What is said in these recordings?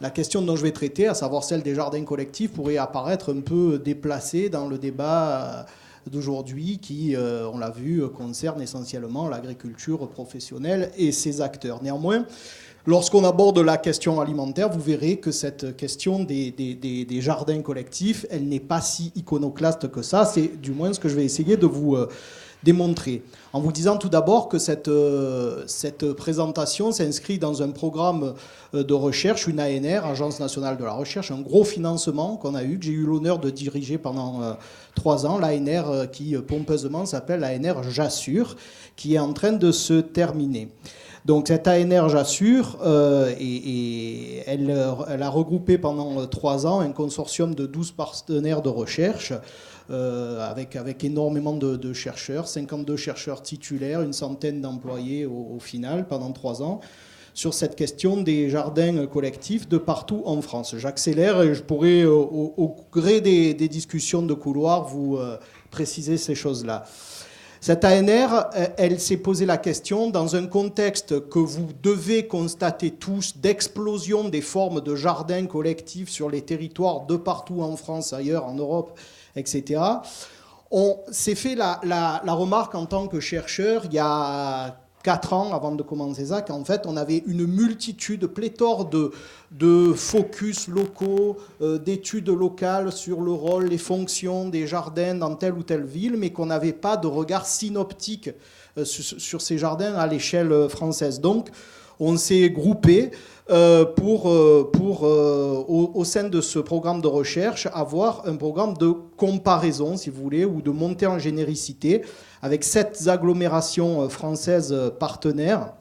la question dont je vais traiter, à savoir celle des jardins collectifs, pourrait apparaître un peu déplacée dans le débat d'aujourd'hui qui, on l'a vu, concerne essentiellement l'agriculture professionnelle et ses acteurs. Néanmoins, lorsqu'on aborde la question alimentaire, vous verrez que cette question des jardins collectifs, elle n'est pas si iconoclaste que ça. C'est du moins ce que je vais essayer de vous démontrer. En vous disant tout d'abord que cette présentation s'inscrit dans un programme de recherche, une ANR, Agence nationale de la recherche, un gros financement qu'on a eu, que j'ai eu l'honneur de diriger pendant 3 ans, l'ANR qui pompeusement s'appelle l'ANR Jassure, qui est en train de se terminer. Donc cette ANR Jassure, elle a regroupé pendant 3 ans un consortium de 12 partenaires de recherche, avec énormément de chercheurs, 52 chercheurs titulaires, une centaine d'employés au final pendant 3 ans, sur cette question des jardins collectifs de partout en France. J'accélère et je pourrais, au gré des discussions de couloir, vous préciser ces choses-là. Cette ANR, elle s'est posé la question dans un contexte que vous devez constater tous d'explosion des formes de jardins collectifs sur les territoires de partout en France, ailleurs, en Europe, etc. On s'est fait la remarque en tant que chercheur, il y a 4 ans, avant de commencer ça, qu'en fait, on avait une multitude, pléthore de focus locaux, d'études locales sur le rôle, les fonctions des jardins dans telle ou telle ville, mais qu'on n'avait pas de regard synoptique sur ces jardins à l'échelle française. Donc, on s'est groupé pour au sein de ce programme de recherche, avoir un programme de comparaison, si vous voulez, ou de montée en généricité, avec 7 agglomérations françaises partenaires.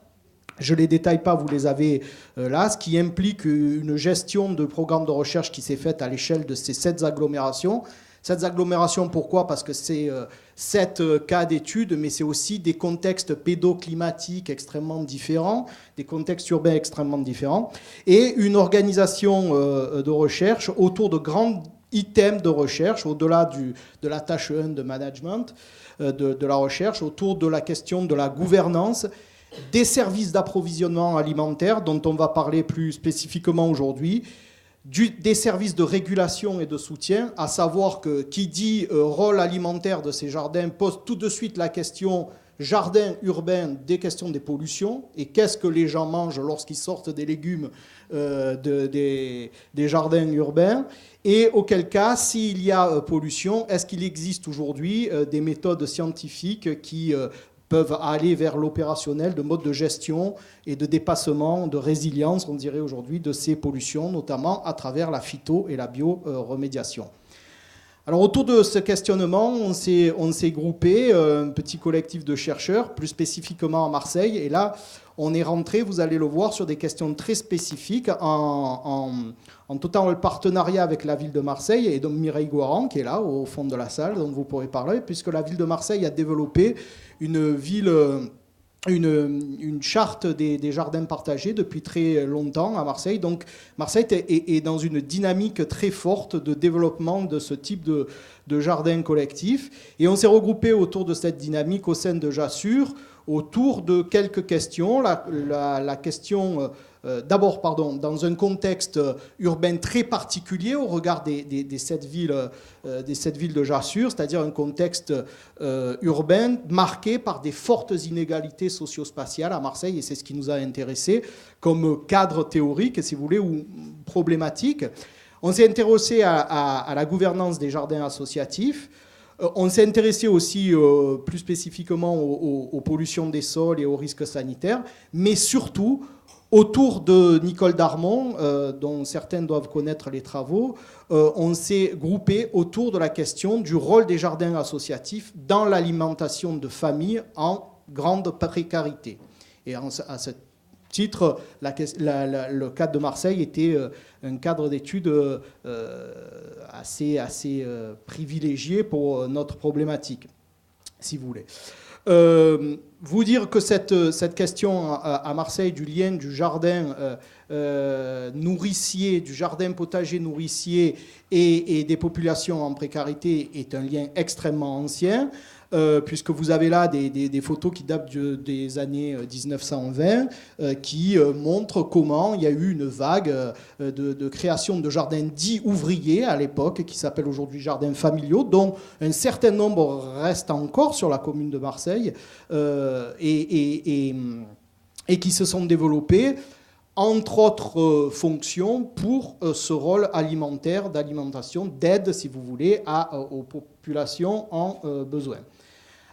Je ne les détaille pas, vous les avez là, ce qui implique une gestion de programme de recherche qui s'est faite à l'échelle de ces 7 agglomérations. 7 agglomérations, pourquoi ? Parce que c'est 7 cas d'études, mais c'est aussi des contextes pédoclimatiques extrêmement différents, des contextes urbains extrêmement différents, et une organisation de recherche autour de grands items de recherche, au-delà de la tâche 1 de management, de la recherche, autour de la question de la gouvernance, des services d'approvisionnement alimentaire, dont on va parler plus spécifiquement aujourd'hui, des services de régulation et de soutien, à savoir que qui dit rôle alimentaire de ces jardins pose tout de suite la question jardin urbain, des questions des pollutions, et qu'est-ce que les gens mangent lorsqu'ils sortent des légumes des jardins urbains, et auquel cas, s'il y a pollution, est-ce qu'il existe aujourd'hui des méthodes scientifiques qui peuvent aller vers l'opérationnel de mode de gestion et de dépassement, de résilience, on dirait aujourd'hui, de ces pollutions, notamment à travers la phyto et la bioremédiation. Alors autour de ce questionnement, on s'est groupé, un petit collectif de chercheurs, plus spécifiquement à Marseille, et là, on est rentré, vous allez le voir, sur des questions très spécifiques en total partenariat avec la ville de Marseille et donc Mireille Goiran, qui est là, au fond de la salle, dont vous pourrez parler, puisque la ville de Marseille a développé une charte des jardins partagés depuis très longtemps à Marseille. Donc Marseille est dans une dynamique très forte de développement de ce type de jardin collectif. Et on s'est regroupé autour de cette dynamique au sein de Jassure, autour de quelques questions. La question, d'abord, dans un contexte urbain très particulier au regard des 7 villes de Jassure, c'est-à-dire un contexte urbain marqué par des fortes inégalités socio-spatiales à Marseille, et c'est ce qui nous a intéressés comme cadre théorique, si vous voulez, ou problématique. On s'est intéressé à la gouvernance des jardins associatifs. On s'est intéressé aussi plus spécifiquement aux pollutions des sols et aux risques sanitaires, mais surtout autour de Nicole Darmon, dont certains doivent connaître les travaux, on s'est groupé autour de la question du rôle des jardins associatifs dans l'alimentation de familles en grande précarité. Et à ce titre, le cadre de Marseille était un cadre d'études assez privilégié pour notre problématique, si vous voulez. Vous dire que cette question à Marseille du lien du jardin nourricier, du jardin potager nourricier et des populations en précarité est un lien extrêmement ancien. puisque vous avez là des photos qui datent des années 1920, qui montrent comment il y a eu une vague de création de jardins dits ouvriers à l'époque, qui s'appellent aujourd'hui jardins familiaux, dont un certain nombre restent encore sur la commune de Marseille, et qui se sont développés, entre autres fonctions, pour ce rôle alimentaire, d'alimentation, d'aide, si vous voulez, aux populations en besoin.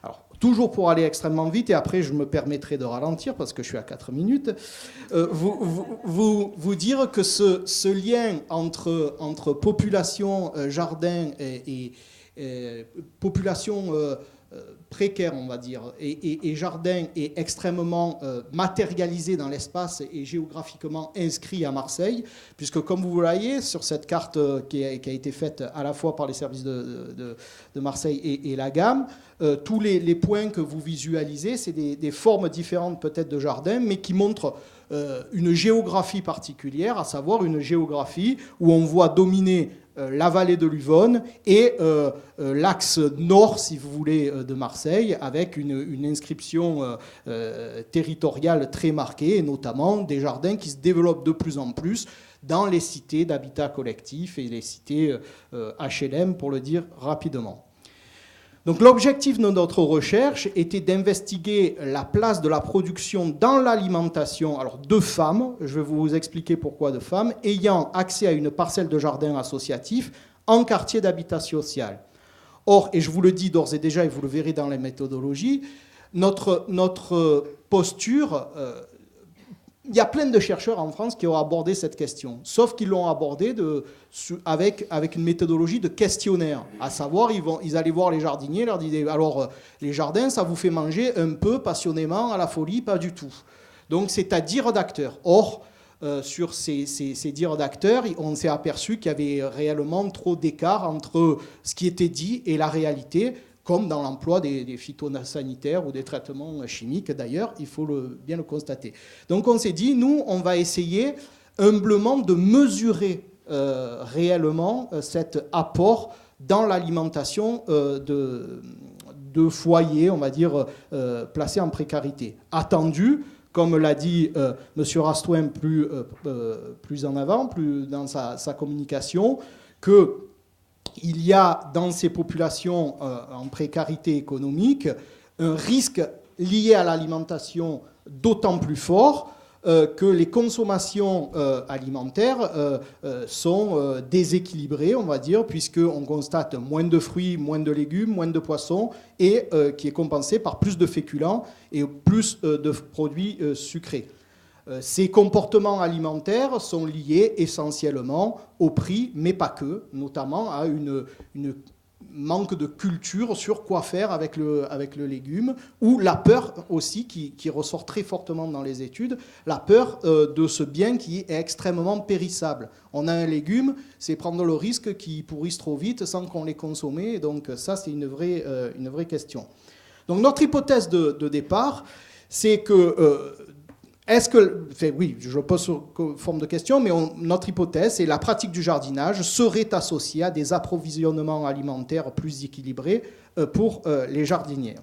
Alors, toujours pour aller extrêmement vite, et après je me permettrai de ralentir parce que je suis à 4 minutes, vous dire que ce lien entre population, jardin et population précaire, on va dire, et jardin est extrêmement matérialisé dans l'espace et géographiquement inscrit à Marseille, puisque comme vous voyez sur cette carte qui a été faite à la fois par les services de Marseille et la gamme, tous les points que vous visualisez, c'est des formes différentes peut-être de jardin, mais qui montrent une géographie particulière, à savoir une géographie où on voit dominer la vallée de l'Uvonne et l'axe nord, si vous voulez, de Marseille, avec une inscription territoriale très marquée, et notamment des jardins qui se développent de plus en plus dans les cités d'habitat collectif et les cités HLM, pour le dire rapidement. Donc l'objectif de notre recherche était d'investiguer la place de la production dans l'alimentation, alors de femmes, je vais vous expliquer pourquoi de femmes, ayant accès à une parcelle de jardin associatif en quartier d'habitat social. Or, et je vous le dis d'ores et déjà, et vous le verrez dans les méthodologies, notre posture... il y a plein de chercheurs en France qui ont abordé cette question, sauf qu'ils l'ont abordée avec une méthodologie de questionnaire, à savoir, ils allaient voir les jardiniers, leur disaient, alors les jardins, ça vous fait manger un peu passionnément à la folie? Pas du tout. Donc c'est à dire d'acteurs. Or, sur ces dires d'acteurs, on s'est aperçu qu'il y avait réellement trop d'écart entre ce qui était dit et la réalité, comme dans l'emploi des phytosanitaires ou des traitements chimiques, d'ailleurs, il faut bien le constater. Donc on s'est dit, nous, on va essayer humblement de mesurer réellement cet apport dans l'alimentation de foyers, on va dire, placés en précarité. Attendu, comme l'a dit M. Rastouin plus en avant, plus dans sa communication, que il y a dans ces populations en précarité économique un risque lié à l'alimentation d'autant plus fort que les consommations alimentaires sont déséquilibrées, on va dire, puisqu'on constate moins de fruits, moins de légumes, moins de poissons, et qui est compensé par plus de féculents et plus de produits sucrés. Ces comportements alimentaires sont liés essentiellement au prix, mais pas que, notamment à une manque de culture sur quoi faire avec le légume, ou la peur aussi, qui ressort très fortement dans les études, la peur de ce bien qui est extrêmement périssable. On a un légume, c'est prendre le risque qu'il pourrisse trop vite sans qu'on l'ait consommé, donc ça c'est une vraie question. Donc notre hypothèse de départ, c'est que... oui, je pose sous forme de question, mais notre hypothèse, c'est que la pratique du jardinage serait associée à des approvisionnements alimentaires plus équilibrés pour les jardinières.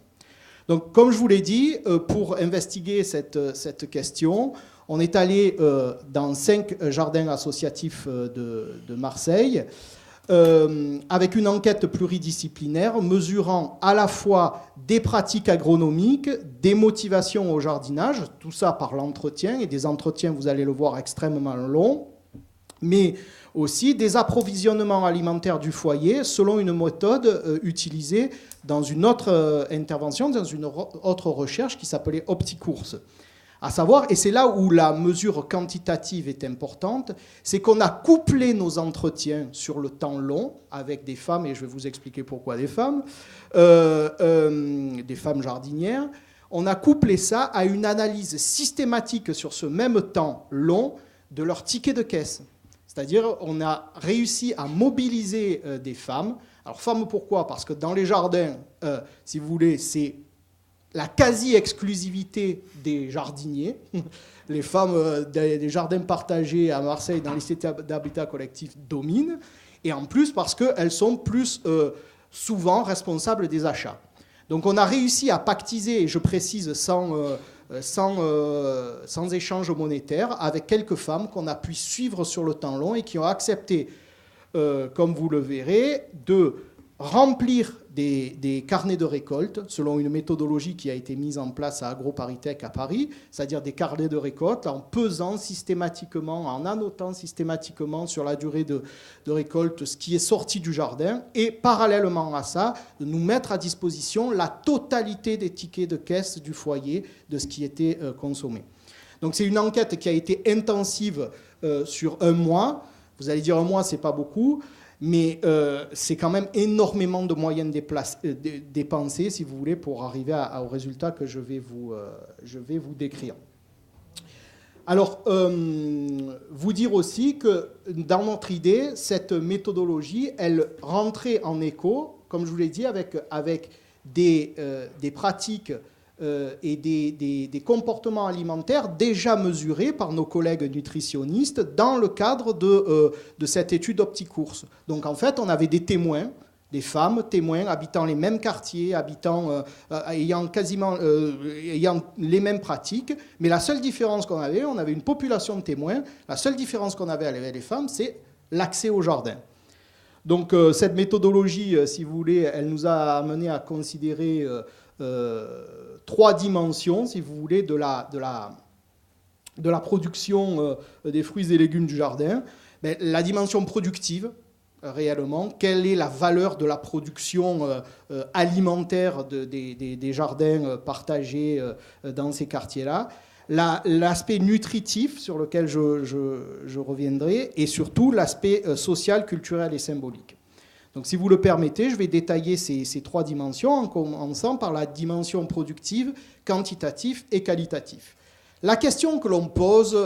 Donc, comme je vous l'ai dit, pour investiguer cette question, on est allé dans 5 jardins associatifs de Marseille, avec une enquête pluridisciplinaire mesurant à la fois des pratiques agronomiques, des motivations au jardinage, tout ça par l'entretien, et des entretiens, vous allez le voir, extrêmement longs, mais aussi des approvisionnements alimentaires du foyer selon une méthode utilisée dans une autre intervention, dans une autre recherche qui s'appelait Opticourse. À savoir, et c'est là où la mesure quantitative est importante, c'est qu'on a couplé nos entretiens sur le temps long avec des femmes, et je vais vous expliquer pourquoi des femmes jardinières. On a couplé ça à une analyse systématique sur ce même temps long de leur ticket de caisse. C'est-à-dire, on a réussi à mobiliser des femmes. Alors, femmes, pourquoi? Parce que dans les jardins, si vous voulez, c'est la quasi-exclusivité des jardiniers. Les femmes des jardins partagés à Marseille, dans les cités d'habitat collectif, dominent. Et en plus, parce qu'elles sont plus souvent responsables des achats. Donc on a réussi à pactiser, et je précise sans échange monétaire, avec quelques femmes qu'on a pu suivre sur le temps long et qui ont accepté, comme vous le verrez, de remplir des carnets de récolte selon une méthodologie qui a été mise en place à AgroParisTech à Paris, c'est-à-dire des carnets de récolte en pesant systématiquement, en annotant systématiquement sur la durée de récolte ce qui est sorti du jardin, et parallèlement à ça, de nous mettre à disposition la totalité des tickets de caisse du foyer de ce qui était consommé. Donc c'est une enquête qui a été intensive sur un mois. Vous allez dire un mois, c'est pas beaucoup, mais c'est quand même énormément de moyens dépensés, si vous voulez, pour arriver au résultat que je vais vous décrire. Alors, vous dire aussi que dans notre idée, cette méthodologie, elle rentrait en écho, comme je vous l'ai dit, avec des pratiques et des comportements alimentaires déjà mesurés par nos collègues nutritionnistes dans le cadre de cette étude OptiCourse. Donc en fait, on avait des témoins, des femmes témoins habitant les mêmes quartiers, ayant les mêmes pratiques, mais la seule différence qu'on avait, on avait une population de témoins, la seule différence qu'on avait avec les femmes, c'est l'accès au jardin. Donc cette méthodologie, si vous voulez, elle nous a amené à considérer 3 dimensions, si vous voulez, de la production des fruits et légumes du jardin. Mais la dimension productive, réellement, quelle est la valeur de la production alimentaire des jardins partagés dans ces quartiers-là, l'aspect nutritif sur lequel je reviendrai, et surtout l'aspect social, culturel et symbolique. Donc, si vous le permettez, je vais détailler ces 3 dimensions en commençant par la dimension productive, quantitative et qualitative. La question que l'on pose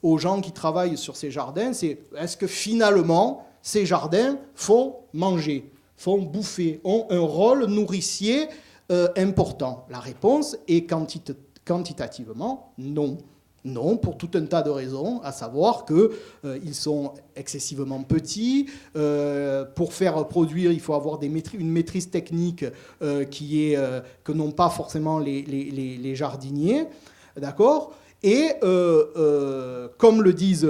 aux gens qui travaillent sur ces jardins, c'est est-ce que finalement, ces jardins font manger, font bouffer, ont un rôle nourricier important? La réponse est quantitativement non. Non, pour tout un tas de raisons, à savoir qu'ils sont excessivement petits. Pour faire produire, il faut avoir une maîtrise technique que n'ont pas forcément les jardiniers. D'accord ? Et comme le disent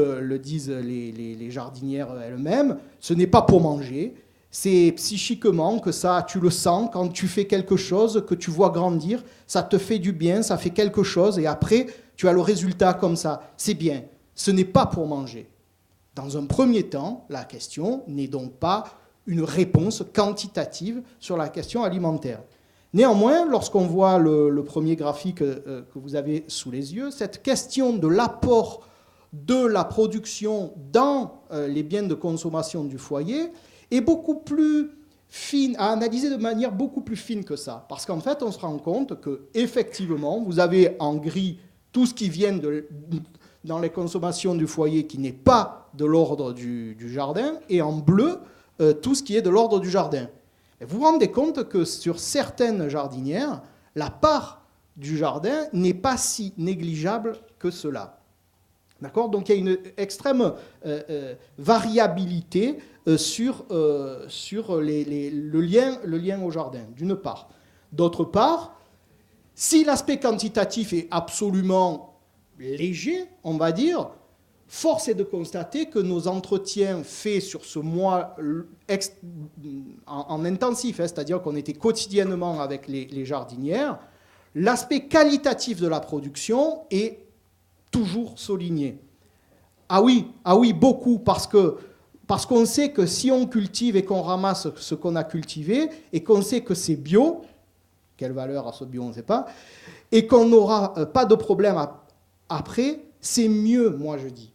les jardinières elles-mêmes, ce n'est pas pour manger. C'est psychiquement que tu le sens quand tu fais quelque chose, que tu vois grandir, ça te fait du bien, ça fait quelque chose, et après, tu as le résultat comme ça. C'est bien. Ce n'est pas pour manger. Dans un premier temps, la question n'est donc pas une réponse quantitative sur la question alimentaire. Néanmoins, lorsqu'on voit le premier graphique que vous avez sous les yeux, cette question de l'apport de la production dans les biens de consommation du foyer est beaucoup plus fine, à analyser de manière beaucoup plus fine que ça. Parce qu'en fait, on se rend compte qu'effectivement, vous avez en gris tout ce qui vient dans les consommations du foyer qui n'est pas de l'ordre du jardin, et en bleu, tout ce qui est de l'ordre du jardin. Et vous vous rendez compte que sur certaines jardinières, la part du jardin n'est pas si négligeable que cela. D'accord ? Donc il y a une extrême variabilité sur le lien au jardin, d'une part. D'autre part, si l'aspect quantitatif est absolument léger, on va dire, force est de constater que nos entretiens faits sur ce mois en intensif, c'est-à-dire qu'on était quotidiennement avec les jardinières, l'aspect qualitatif de la production est toujours souligné. Ah oui, beaucoup, parce qu'on sait que si on cultive et qu'on ramasse ce qu'on a cultivé, et qu'on sait que c'est bio, quelle valeur a ce bio, on ne sait pas, et qu'on n'aura pas de problème après, c'est mieux, moi je dis.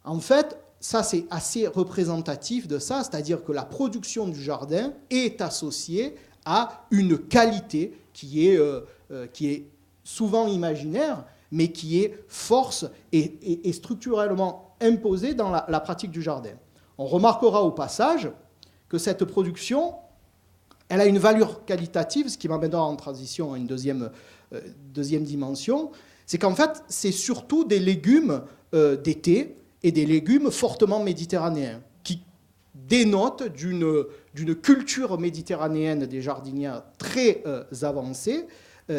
En fait, ça c'est assez représentatif de ça, c'est-à-dire que la production du jardin est associée à une qualité qui est souvent imaginaire, mais qui est force et structurellement imposée dans la pratique du jardin. On remarquera au passage que cette production, elle a une valeur qualitative, ce qui m'amènera en transition à une deuxième dimension, c'est qu'en fait, c'est surtout des légumes d'été et des légumes fortement méditerranéens, qui dénote d'une culture méditerranéenne des jardinières très avancée,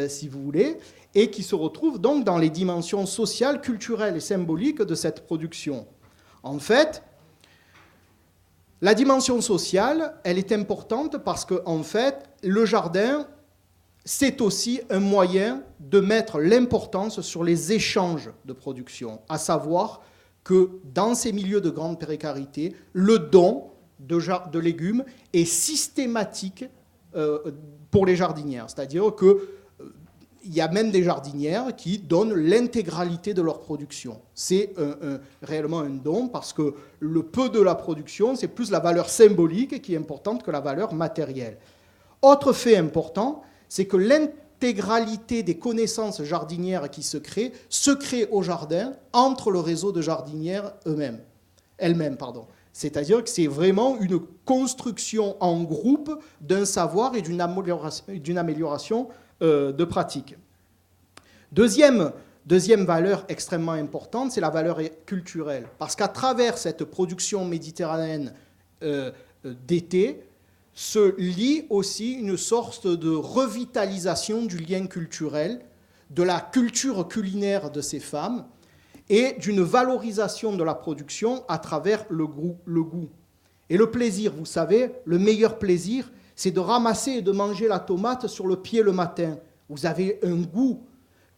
si vous voulez, et qui se retrouve donc dans les dimensions sociales, culturelles et symboliques de cette production. En fait, la dimension sociale, elle est importante parce que, en fait, le jardin, c'est aussi un moyen de mettre l'importance sur les échanges de production, à savoir que dans ces milieux de grande précarité, le don de légumes est systématique pour les jardinières. C'est-à-dire qu'il y a même des jardinières qui donnent l'intégralité de leur production. C'est réellement un don parce que le peu de la production, c'est plus la valeur symbolique qui est importante que la valeur matérielle. Autre fait important, c'est que l'intégralité des connaissances jardinières qui se crée au jardin entre le réseau de jardinières elles-mêmes. C'est-à-dire que c'est vraiment une construction en groupe d'un savoir et d'une amélioration de pratique. Deuxième valeur extrêmement importante, c'est la valeur culturelle. Parce qu'à travers cette production méditerranéenne d'été, se lie aussi une sorte de revitalisation du lien culturel, de la culture culinaire de ces femmes et d'une valorisation de la production à travers le goût. Et le plaisir, vous savez, le meilleur plaisir, c'est de ramasser et de manger la tomate sur le pied le matin. Vous avez un goût.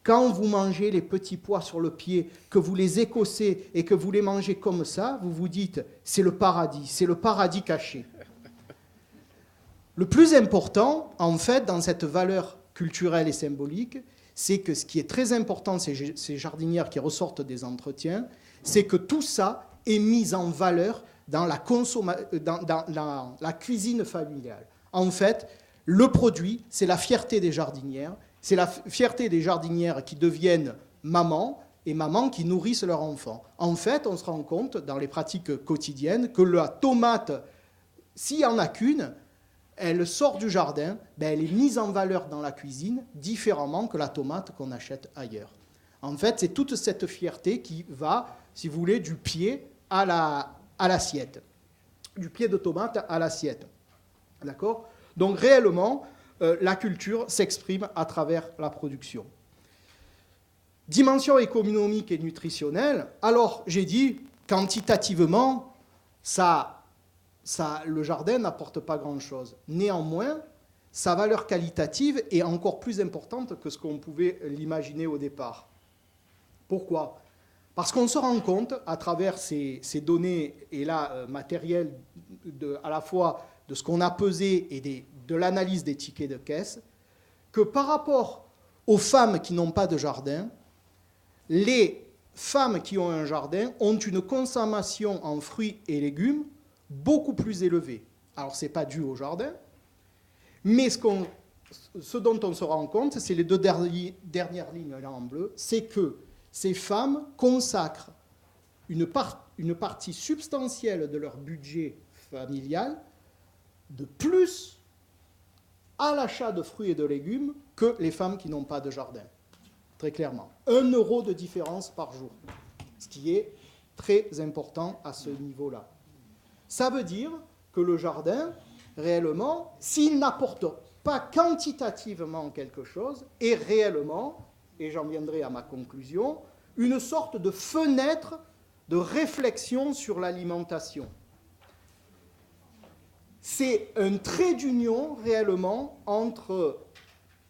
Quand vous mangez les petits pois sur le pied, que vous les écossez et que vous les mangez comme ça, vous vous dites, c'est le paradis caché. Le plus important, en fait, dans cette valeur culturelle et symbolique, c'est que ce qui est très important, ces jardinières qui ressortent des entretiens, c'est que tout ça est mis en valeur dans la cuisine familiale. En fait, le produit, c'est la fierté des jardinières, c'est la fierté des jardinières qui deviennent mamans et mamans qui nourrissent leurs enfants. En fait, on se rend compte, dans les pratiques quotidiennes, que la tomate, s'il n'y en a qu'une, elle sort du jardin, elle est mise en valeur dans la cuisine différemment que la tomate qu'on achète ailleurs. En fait, c'est toute cette fierté qui va, si vous voulez, du pied à l'assiette. Du pied de tomate à l'assiette. D'accord ? Donc réellement, la culture s'exprime à travers la production. Dimension économique et nutritionnelle. Alors, j'ai dit, quantitativement, le jardin n'apporte pas grand-chose. Néanmoins, sa valeur qualitative est encore plus importante que ce qu'on pouvait l'imaginer au départ. Pourquoi ? Parce qu'on se rend compte, à travers ces données et là, matérielles, à la fois de ce qu'on a pesé et de l'analyse des tickets de caisse, que par rapport aux femmes qui n'ont pas de jardin, les femmes qui ont un jardin ont une consommation en fruits et légumes beaucoup plus élevée. Alors, ce n'est pas dû au jardin, mais ce dont on se rend compte, c'est les deux dernières lignes là en bleu, c'est que ces femmes consacrent une partie substantielle de leur budget familial de plus à l'achat de fruits et de légumes que les femmes qui n'ont pas de jardin. Très clairement. 1 euro de différence par jour, ce qui est très important à ce niveau-là. Ça veut dire que le jardin, réellement, s'il n'apporte pas quantitativement quelque chose, est réellement, et j'en viendrai à ma conclusion, une sorte de fenêtre de réflexion sur l'alimentation. C'est un trait d'union réellement entre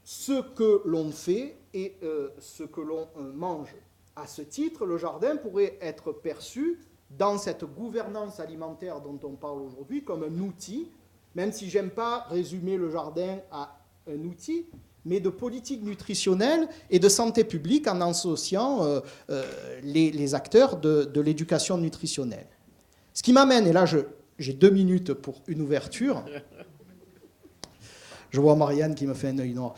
ce que l'on fait et ce que l'on mange. À ce titre, le jardin pourrait être perçu dans cette gouvernance alimentaire dont on parle aujourd'hui comme un outil, même si j'aime pas résumer le jardin à un outil, mais de politique nutritionnelle et de santé publique en associant les acteurs de l'éducation nutritionnelle. Ce qui m'amène, et là j'ai 2 minutes pour une ouverture. Je vois Marianne qui me fait un œil noir.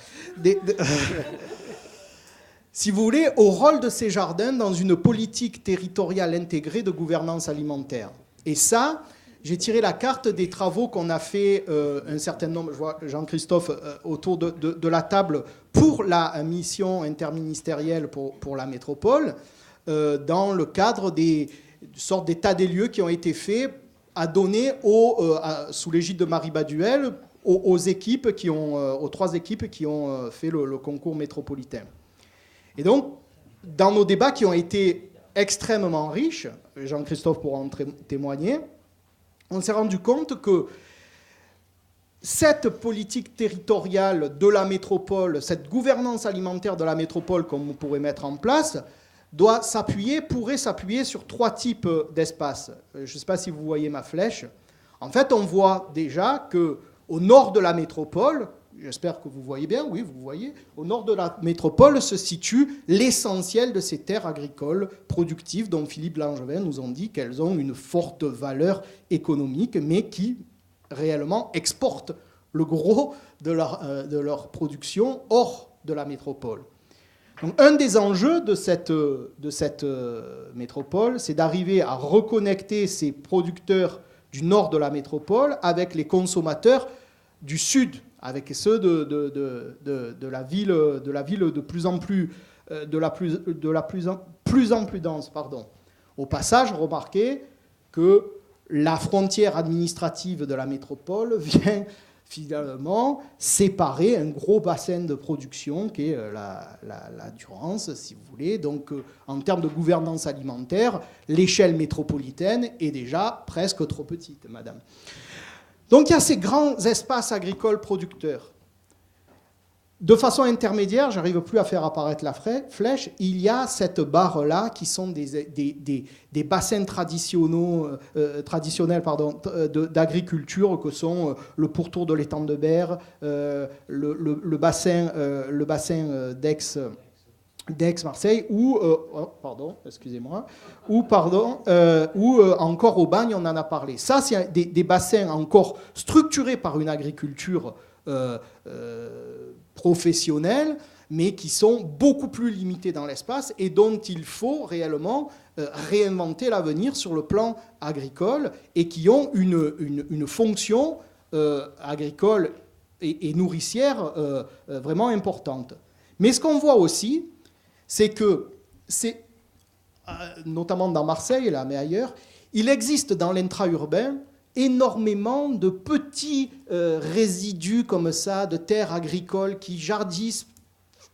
Si vous voulez, au rôle de ces jardins dans une politique territoriale intégrée de gouvernance alimentaire. Et ça, j'ai tiré la carte des travaux qu'on a fait, un certain nombre, je vois Jean-Christophe autour de la table, pour la mission interministérielle pour la métropole, dans le cadre des sortes d'états des lieux qui ont été faits a donné, sous l'égide de Marie Baduel, aux trois équipes qui ont fait le concours métropolitain. Et donc, dans nos débats qui ont été extrêmement riches, Jean-Christophe pourra en témoigner, on s'est rendu compte que cette politique territoriale de la métropole, cette gouvernance alimentaire de la métropole qu'on pourrait mettre en place, pourrait s'appuyer sur 3 types d'espaces. Je ne sais pas si vous voyez ma flèche. En fait, on voit déjà qu'au nord de la métropole, j'espère que vous voyez bien, oui, vous voyez, au nord de la métropole se situe l'essentiel de ces terres agricoles productives dont Philippe Langevin nous a dit qu'elles ont une forte valeur économique, mais qui réellement exportent le gros de leur production hors de la métropole. Donc, un des enjeux de cette métropole, c'est d'arriver à reconnecter ces producteurs du nord de la métropole avec les consommateurs du sud, avec ceux de la ville de plus en plus dense. Au passage, remarquez que la frontière administrative de la métropole vient finalement séparer un gros bassin de production qui est la Durance, si vous voulez. Donc, en termes de gouvernance alimentaire, l'échelle métropolitaine est déjà presque trop petite, madame. Donc, il y a ces grands espaces agricoles producteurs. De façon intermédiaire, je n'arrive plus à faire apparaître la flèche, il y a cette barre-là qui sont des bassins traditionnels d'agriculture que sont le pourtour de l'étang de Berre, le bassin d'Aix-Marseille, ou encore au Bagne, on en a parlé. Ça, c'est des bassins encore structurés par une agriculture professionnels, mais qui sont beaucoup plus limités dans l'espace et dont il faut réellement réinventer l'avenir sur le plan agricole et qui ont une fonction agricole et nourricière vraiment importante. Mais ce qu'on voit aussi, c'est que, notamment dans Marseille, là, mais ailleurs, il existe dans l'intra-urbain énormément de petits résidus comme ça, de terres agricoles qui jadis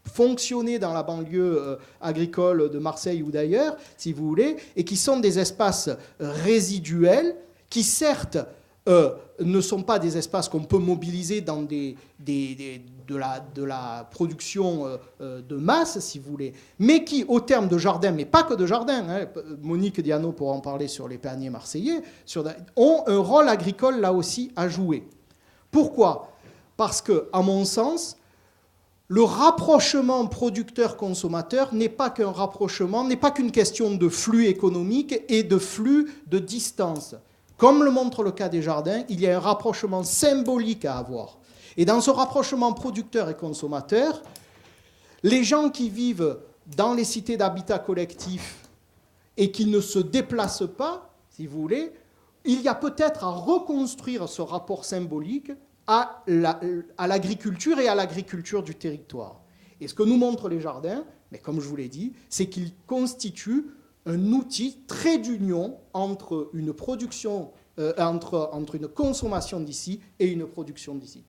fonctionnaient dans la banlieue agricole de Marseille ou d'ailleurs, si vous voulez, et qui sont des espaces résiduels qui, certes, ne sont pas des espaces qu'on peut mobiliser dans de la production de masse, si vous voulez, mais qui, au terme de jardins, mais pas que de jardins, hein, Monique Diano pourra en parler sur les paniers marseillais, ont un rôle agricole là aussi à jouer. Pourquoi ? Parce que, à mon sens, le rapprochement producteur-consommateur n'est pas qu'un rapprochement, n'est pas qu'une question de flux économique et de flux de distance. Comme le montre le cas des jardins, il y a un rapprochement symbolique à avoir. Et dans ce rapprochement producteur et consommateur, les gens qui vivent dans les cités d'habitat collectif et qui ne se déplacent pas, si vous voulez, il y a peut-être à reconstruire ce rapport symbolique à l'agriculture et à l'agriculture du territoire. Et ce que nous montrent les jardins, mais comme je vous l'ai dit, c'est qu'ils constituent un outil très d'union entre une production, entre une consommation d'ici et une production d'ici.